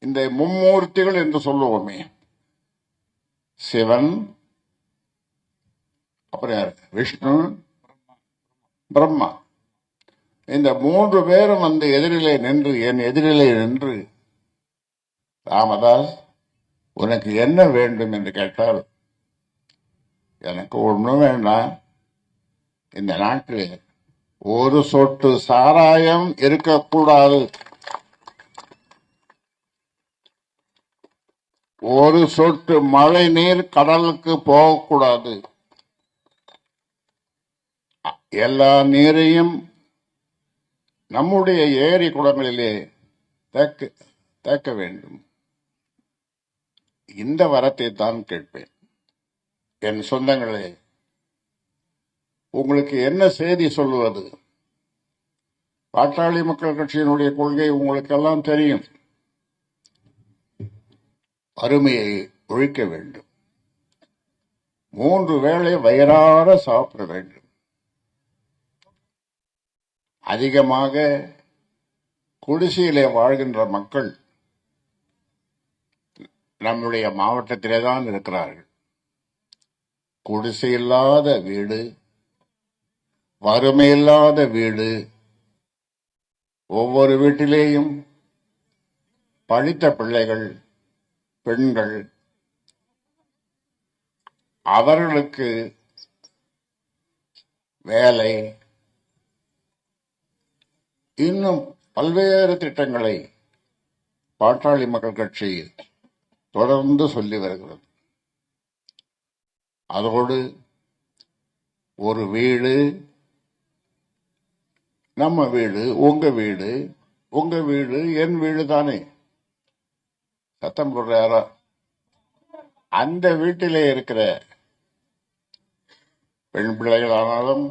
இந்த மும்மூர்த்திகள் என்று சொல்லுவோமே, சிவன், அப்புறம் யார், விஷ்ணு, பிரம்மா. இந்த மூன்று பேரும் வந்து எதிரிலே நின்று, என் எதிரிலே நின்று, ராமதாஸ் உனக்கு என்ன வேண்டும் என்று கேட்டால், எனக்கு ஒன்றும் வேண்டாம், இந்த நாட்டில் ஒரு சொட்டு சாராயம் இருக்கக்கூடாது, ஒரு சொட்டு மழை நீர் கடலுக்கு போகக்கூடாது, எல்லா நீரையும் நம்முடைய ஏரி குளங்களிலே தேக்க வேண்டும். இந்த வரத்தை தான் கேட்பேன். என் சொந்தங்களே, உங்களுக்கு என்ன செய்தி சொல்லுவது? பாட்டாளி மக்கள் கட்சியினுடைய கொள்கை உங்களுக்கெல்லாம் தெரியும். வறுமையை ஒழிக்க வேண்டும், 3 வேளை வயிறார சாப்பிட வேண்டும். அதிகமாக குடிசையிலே வாழ்கின்ற மக்கள் நம்முடைய மாவட்டத்திலே தான் இருக்கிறார்கள். குடிசை இல்லாத வீடு, வறுமையில்லாத வீடு, ஒவ்வொரு வீட்டிலேயும் படித்த பிள்ளைகள், பெண்கள், அவர்களுக்கு வேலை, இன்னும் பல்வேறு திட்டங்களை பாட்டாளி மக்கள் கட்சி தொடர்ந்து சொல்லி வருகிறது. அதோடு ஒரு வீடு, நம்ம வீடு, உங்க வீடு, உங்க வீடு என் வீடு தானே, சத்தம் போடுற யாரா? அந்த வீட்டிலே இருக்கிற பெண் பிள்ளைகளானாலும்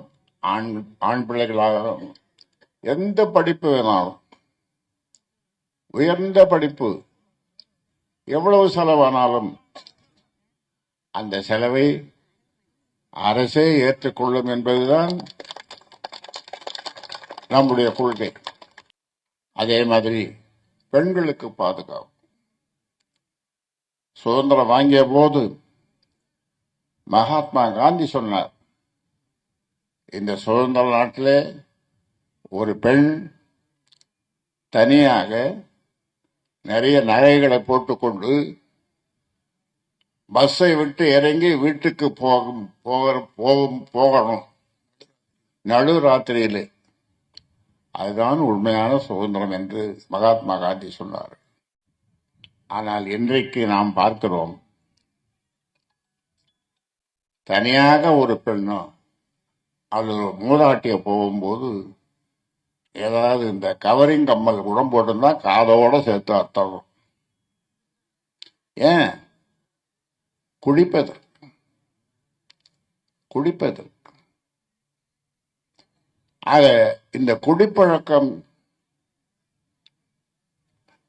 ஆண் பிள்ளைகளானாலும், எந்த படிப்பு வேணாலும், உயர்ந்த படிப்பு எவ்வளவு செலவானாலும் அந்த செலவை அரசே ஏற்றுக்கொள்ளும் என்பதுதான் நம்முடைய கொள்கை. அதே மாதிரி பெண்களுக்கு பாதுகாப்பு. சுதந்திரம் வாங்கிய போது மகாத்மா காந்தி சொன்னார், இந்த சுதந்திர நாட்டிலே ஒரு பெண் தனியாக நிறைய நகைகளை போட்டுக்கொண்டு பஸ்ஸை விட்டு இறங்கி வீட்டுக்கு போகணும் நடுராத்திரியிலே. அதுதான் உண்மையான சுதந்திரம் என்று மகாத்மா காந்தி சொன்னார். ஆனால் இன்றைக்கு நாம் பார்க்கிறோம், தனியாக ஒரு பெண்ணும் அது மூதாட்டிய போகும்போது ஏதாவது இந்த கவரிங் கம்மல் கூட போட்டிருந்தா காதோட சேர்த்து அர்த்தம். ஏன்? குடிப்பதற்கு. ஆக இந்த குடிப்பழக்கம்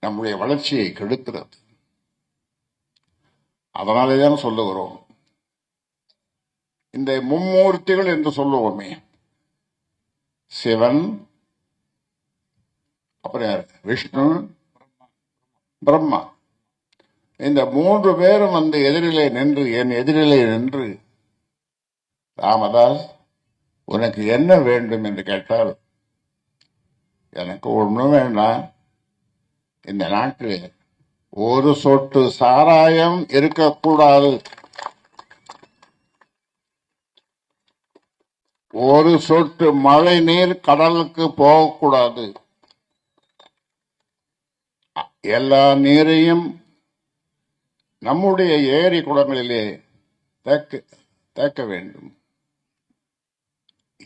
நம்முடைய வளர்ச்சியை கெடுக்கிறது. அதனாலேதான் சொல்லுகிறோம், இந்த மும்மூர்த்திகள் என்று சொல்லுவோமே, சிவன், அப்புறம் யார், விஷ்ணு, பிரம்மா. இந்த மூன்று பேரும் வந்து எதிரிலே நின்று, என் எதிரிலே நின்று, ராமதாஸ் உனக்கு என்ன வேண்டும் என்று கேட்டால், எனக்கு ஒன்றும் வேண்டாம், இந்த நாட்டில் ஒரு சொட்டு சாராயம் இருக்கக்கூடாது, ஒரு சொட்டு மழை நீர் கடலுக்கு போகக்கூடாது, எல்லா நீரையும் நம்முடைய ஏரி குளங்களிலே தேக்க வேண்டும்.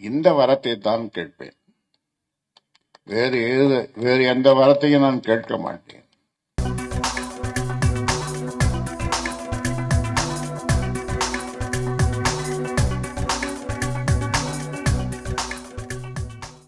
இந்த வரத்தை தான் கேட்பேன். வேறு எந்த வரத்தையும் நான் கேட்க மாட்டேன்.